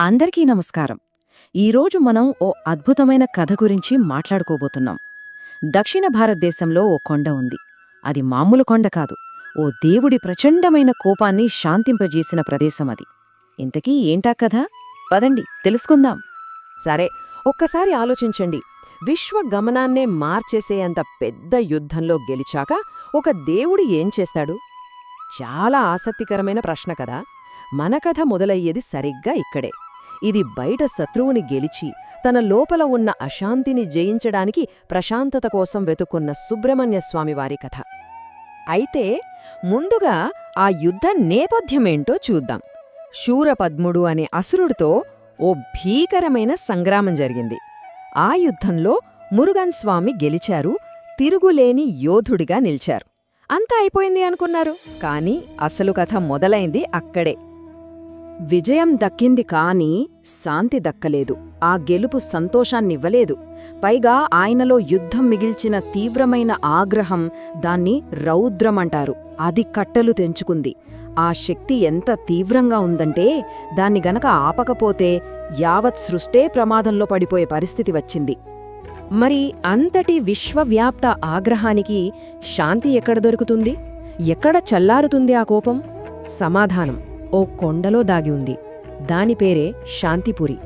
అందరికీ నమస్కారం. ఈరోజు మనం ఓ అద్భుతమైన కథ గురించి మాట్లాడుకోబోతున్నాం. దక్షిణ భారతదేశంలో ఓ కొండ ఉంది. అది మామూలు కొండ కాదు. ఓ దేవుడి ప్రచండమైన కోపాన్ని శాంతింపజేసిన ప్రదేశం అది. ఇంతకీ ఏంటా కథ? పదండి తెలుసుకుందాం. సరే, ఒక్కసారి ఆలోచించండి. విశ్వ గమనాన్నే మార్చేసేంత పెద్ద యుద్ధంలో గెలిచాక ఒక దేవుడు ఏం చేస్తాడు? చాలా ఆసక్తికరమైన ప్రశ్న కదా. మన కథ మొదలయ్యేది సరిగ్గా ఇక్కడే. ఇది బయట శత్రువుని గెలిచి తన లోపల ఉన్న అశాంతిని జయించడానికి ప్రశాంతత కోసం వెతుకున్న సుబ్రహ్మణ్యస్వామివారి కథ. అయితే ముందుగా ఆ యుద్ధ నేపథ్యమేంటో చూద్దాం. శూరపద్ముడు అనే అసురుడితో ఓ భీకరమైన సంగ్రామం జరిగింది. ఆ యుద్ధంలో మురుగన్ స్వామి గెలిచారు, తిరుగులేని యోధుడిగా నిలిచారు. అంతా అయిపోయింది అనుకున్నారు, కాని అసలు కథ మొదలైంది అక్కడే. విజయం దక్కింది కాని శాంతి దక్కలేదు. ఆ గెలుపు సంతోషాన్నివ్వలేదు. పైగా ఆయనలో యుద్ధం మిగిల్చిన తీవ్రమైన ఆగ్రహం, దాన్ని రౌద్రమంటారు, అది కట్టలు తెంచుకుంది. ఆ శక్తి ఎంత తీవ్రంగా ఉందంటే దాన్ని గనక ఆపకపోతే యావత్ సృష్టే ప్రమాదంలో పడిపోయే పరిస్థితి వచ్చింది. మరి అంతటి విశ్వవ్యాప్త ఆగ్రహానికి శాంతి ఎక్కడ దొరుకుతుంది? ఎక్కడ చల్లారుతుంది ఆ కోపం? సమాధానం ఓ కొండలో దాగి ఉంది. దాని పేరే శాంతిపురి.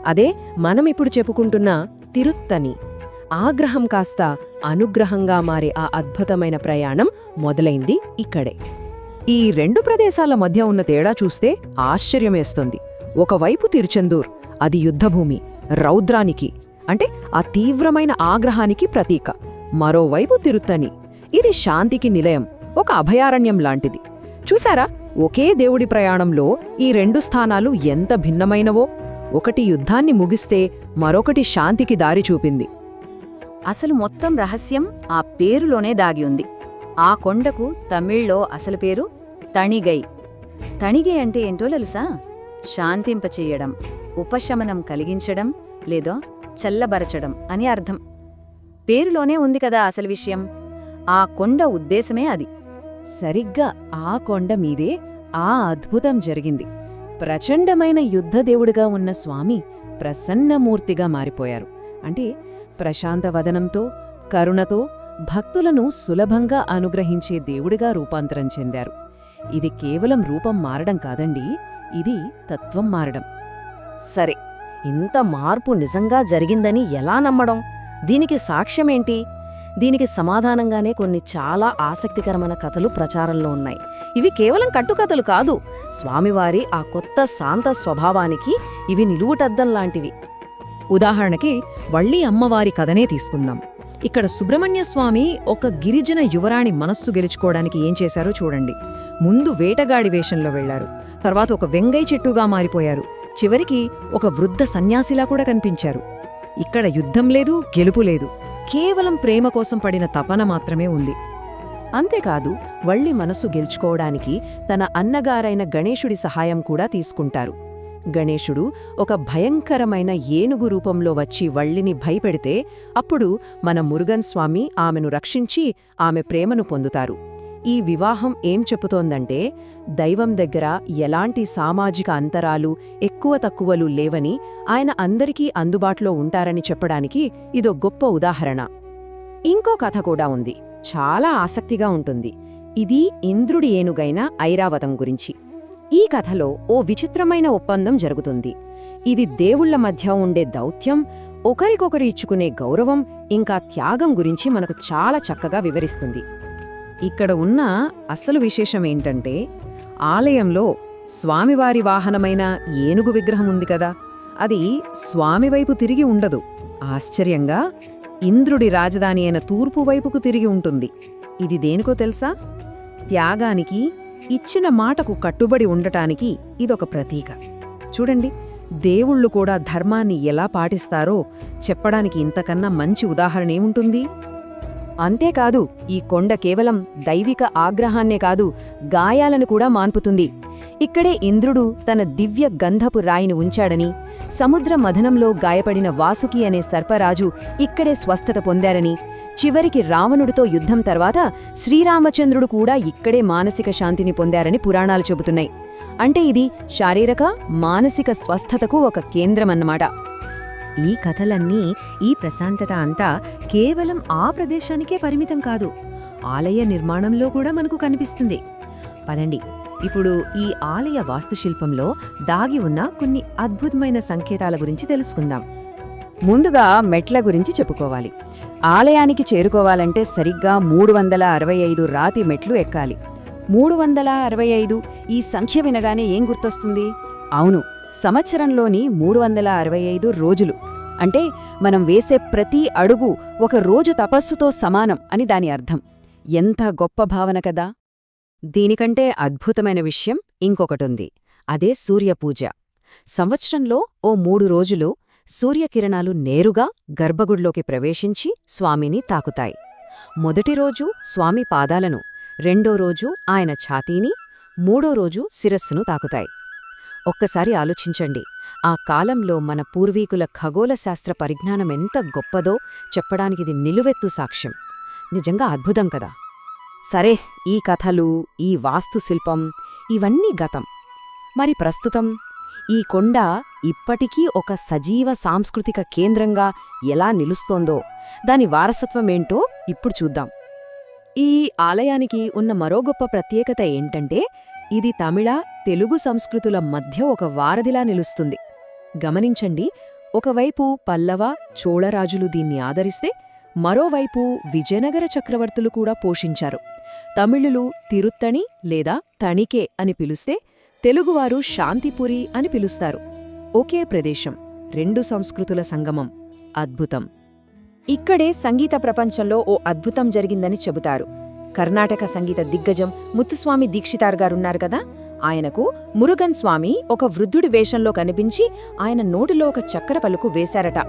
అదే మనమిప్పుడు చెప్పుకుంటున్న తిరుత్తని. ఆగ్రహం కాస్త అనుగ్రహంగా మారే ఆ అద్భుతమైన ప్రయాణం మొదలైంది ఇక్కడే. ఈ రెండు ప్రదేశాల మధ్య ఉన్న తేడా చూస్తే ఆశ్చర్యమేస్తుంది. ఒకవైపు తిరుచెందూర్, అది యుద్ధభూమి, రౌద్రానికి అంటే ఆ తీవ్రమైన ఆగ్రహానికి ప్రతీక. మరోవైపు తిరుత్తని, ఇది శాంతికి నిలయం, ఒక అభయారణ్యం లాంటిది. చూసారా, ఒకే దేవుడి ప్రయాణంలో ఈ రెండు స్థానాలు ఎంత భిన్నమైనవో. ఒకటి యుద్ధాన్ని ముగిస్తే మరొకటి శాంతికి దారి చూపింది. అసలు మొత్తం రహస్యం ఆ పేరులోనే దాగి ఉంది. ఆ కొండకు తమిళ్లో అసలు పేరు తణిగై. తణిగై అంటే ఏంటో తెలుసా? శాంతింపచేయడం, ఉపశమనం కలిగించడం లేదా చల్లబరచడం అని అర్థం. పేరులోనే ఉంది కదా అసలు విషయం. ఆ కొండ ఉద్దేశమే అది. సరిగ్గా ఆ కొండ మీదే ఆ అద్భుతం జరిగింది. ప్రచండమైన యుద్ధదేవుడిగా ఉన్న స్వామి ప్రసన్నమూర్తిగా మారిపోయారు. అంటే ప్రశాంతవదనంతో, కరుణతో భక్తులను సులభంగా అనుగ్రహించే దేవుడిగా రూపాంతరం చెందారు. ఇది కేవలం రూపం మారడం కాదండి, ఇది తత్వం మారడం. సరే, ఇంత మార్పు నిజంగా జరిగిందని ఎలా నమ్మడం? దీనికి సాక్ష్యమేంటి? దీనికి సమాధానంగానే కొన్ని చాలా ఆసక్తికరమైన కథలు ప్రచారంలో ఉన్నాయి. ఇవి కేవలం కట్టుకథలు కాదు. స్వామివారి ఆ కొత్త శాంత స్వభావానికి ఇవి నిలువుటద్దంలాంటివి. ఉదాహరణకి వళ్ళీ అమ్మవారి కథనే తీసుకుందాం. ఇక్కడ సుబ్రహ్మణ్యస్వామి ఒక గిరిజన యువరాణి మనస్సు గెలుచుకోవడానికి ఏం చేశారో చూడండి. ముందు వేటగాడి వేషంలో వెళ్లారు, తర్వాత ఒక వెంగై చెట్టుగా మారిపోయారు, చివరికి ఒక వృద్ధ సన్యాసిలా కూడా కనిపించారు. ఇక్కడ యుద్ధం లేదు, గెలుపు లేదు, కేవలం ప్రేమ కోసం పడిన తపన మాత్రమే ఉంది. అంతేకాదు, వళ్ళి మనస్సు గెలుచుకోవడానికి తన అన్నగారైన గణేశుడి సహాయం కూడా తీసుకుంటారు. గణేశుడు ఒక భయంకరమైన ఏనుగు రూపంలో వచ్చి వళ్ళిని భయపెడితే అప్పుడు మన మురుగన్ స్వామి ఆమెను రక్షించి ఆమె ప్రేమను పొందుతారు. ఈ వివాహం ఏం చెప్పుతోందంటే దైవం దగ్గర ఎలాంటి సామాజిక అంతరాలు, ఎక్కువ తక్కువలు లేవని, ఆయన అందరికీ అందుబాటులో ఉంటారని చెప్పడానికి ఇదో గొప్ప ఉదాహరణ. ఇంకో కథ కూడా ఉంది, చాలా ఆసక్తిగా ఉంటుంది. ఇది ఇంద్రుడి ఏనుగైన ఐరావతం గురించి. ఈ కథలో ఓ విచిత్రమైన ఒప్పందం జరుగుతుంది. ఇది దేవుళ్ల మధ్య ఉండే దౌత్యం, ఒకరికొకరు ఇచ్చుకునే గౌరవం, ఇంకా త్యాగం గురించి మనకు చాలా చక్కగా వివరిస్తుంది. ఇక్కడ ఉన్న అసలు విశేషమేంటంటే ఆలయంలో స్వామివారి వాహనమైన ఏనుగు విగ్రహం ఉంది కదా, అది స్వామివైపు తిరిగి ఉండదు. ఆశ్చర్యంగా ఇంద్రుడి రాజధాని అయిన తూర్పు వైపుకు తిరిగి ఉంటుంది. ఇది దేనికో తెలుసా? త్యాగానికి, ఇచ్చిన మాటకు కట్టుబడి ఉండటానికి ఇదొక ప్రతీక. చూడండి, దేవుళ్ళు కూడా ధర్మాన్ని ఎలా పాటిస్తారో చెప్పడానికి ఇంతకన్నా మంచి ఉదాహరణ ఏముంటుంది? అంతేకాదు, ఈ కొండ కేవలం దైవిక ఆగ్రహాన్నే కాదు, గాయాలను కూడా మాన్పుతుంది. ఇక్కడే ఇంద్రుడు తన దివ్య గంధపు రాయిని ఉంచాడని, సముద్ర మథనంలో గాయపడిన వాసుకి అనే సర్పరాజు ఇక్కడే స్వస్థత పొందారని, చివరికి రావణుడితో యుద్ధం తర్వాత శ్రీరామచంద్రుడు కూడా ఇక్కడే మానసిక శాంతిని పొందారని పురాణాలు చెబుతున్నాయి. అంటే ఇది శారీరక మానసిక స్వస్థతకు ఒక కేంద్రమన్నమాట. ఈ కథలన్నీ, ఈ ప్రశాంతత అంతా కేవలం ఆ ప్రదేశానికే పరిమితం కాదు, ఆలయ నిర్మాణంలో కూడా మనకు కనిపిస్తుంది. పదండి, ఇప్పుడు ఈ ఆలయ వాస్తుశిల్పంలో దాగి ఉన్న కొన్ని అద్భుతమైన సంకేతాల గురించి తెలుసుకుందాం. ముందుగా మెట్ల గురించి చెప్పుకోవాలి. ఆలయానికి చేరుకోవాలంటే సరిగ్గా 365 రాతి మెట్లు ఎక్కాలి. 365 ఈ సంఖ్య వినగానే ఏం గుర్తొస్తుంది? అవును, సంవత్సరంలోని 365 రోజులు. అంటే మనం వేసే ప్రతి అడుగు ఒక రోజు తపస్సుతో సమానం అని దాని అర్థం. ఎంత గొప్ప భావన కదా! దీనికంటే అద్భుతమైన విషయం ఇంకొకటుంది. అదే సూర్యపూజ. సంవత్సరంలో ఓ 3 రోజులు సూర్యకిరణాలు నేరుగా గర్భగుడిలోకి ప్రవేశించి స్వామిని తాకుతాయి. మొదటి రోజు స్వామి పాదాలను, రెండో రోజు ఆయన ఛాతీని, మూడో రోజు శిరస్సును తాకుతాయి. ఒక్కసారి ఆలోచించండి, ఆ కాలంలో మన పూర్వీకుల ఖగోళ శాస్త్ర పరిజ్ఞానం ఎంత గొప్పదో చెప్పడానికిది నిలువెత్తు సాక్ష్యం. నిజంగా అద్భుతం కదా! సరే, ఈ కథలు, ఈ వాస్తుశిల్పం ఇవన్నీ గతం. మరి ప్రస్తుతం ఈ కొండ ఇప్పటికీ ఒక సజీవ సాంస్కృతిక కేంద్రంగా ఎలా నిలుస్తోందో, దాని వారసత్వమేంటో ఇప్పుడు చూద్దాం. ఈ ఆలయానికి ఉన్న మరో గొప్ప ప్రత్యేకత ఏంటంటే, ఇది తమిళ, తెలుగు సంస్కృతుల మధ్య ఒక వారధిలా నిలుస్తుంది. గమనించండి, ఒకవైపు పల్లవ, చోళరాజులు దీన్ని ఆదరిస్తే, మరోవైపు విజయనగర చక్రవర్తులు కూడా పోషించారు. తమిళులు తిరుత్తణి లేదా తణికే అని పిలుస్తే, తెలుగువారు శాంతిపురి అని పిలుస్తారు. ఒకే ప్రదేశం, రెండు సంస్కృతుల సంగమం. అద్భుతం. ఇక్కడే సంగీత ప్రపంచంలో ఓ అద్భుతం జరిగిందని చెబుతారు. కర్ణాటక సంగీత దిగ్గజం ముత్తుస్వామి దీక్షితార్ గారున్నారు కదా, ఆయనకు మురుగన్ స్వామి ఒక వృద్ధుడి వేషంలో కనిపించి ఆయన నోటిలో ఒక చక్కెర పలుకు వేశారట.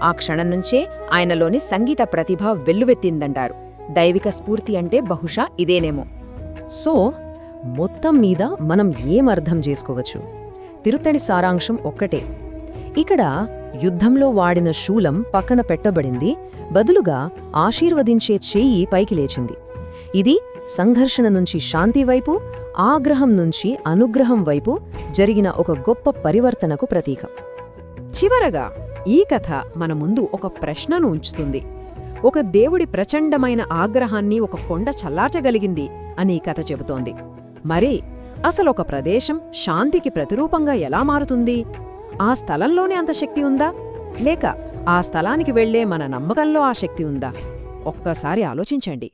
ఆ క్షణం నుంచే ఆయనలోని సంగీత ప్రతిభ వెల్లువెత్తిందంటారు. దైవిక స్ఫూర్తి అంటే బహుశా ఇదేనేమో. సో, మొత్తం మీద మనం ఏమర్థం చేసుకోవచ్చు? తిరుత్తడి సారాంశం ఒక్కటే. ఇక్కడ యుద్ధంలో వాడిన శూలం పక్కన పెట్టబడింది, బదులుగా ఆశీర్వదించే చెయ్యి పైకి లేచింది. ఇది సంఘర్షణ నుంచి శాంతి వైపు, ఆగ్రహం నుంచి అనుగ్రహం వైపు జరిగిన ఒక గొప్ప పరివర్తనకు ప్రతీక. చివరగా ఈ కథ మన ముందు ఒక ప్రశ్నను ఉంచుతుంది. ఒక దేవుడి ప్రచండమైన ఆగ్రహాన్ని ఒక కొండ చల్లార్చగలిగింది అని ఈ కథ చెబుతోంది. మరి అసలొక ప్రదేశం శాంతికి ప్రతిరూపంగా ఎలా మారుతుంది? ఆ స్థలంలోనే అంత శక్తి ఉందా, లేక ఆ స్థలానికి వెళ్లే మన నమ్మకంలో ఆ శక్తి ఉందా? ఒక్కసారి ఆలోచించండి.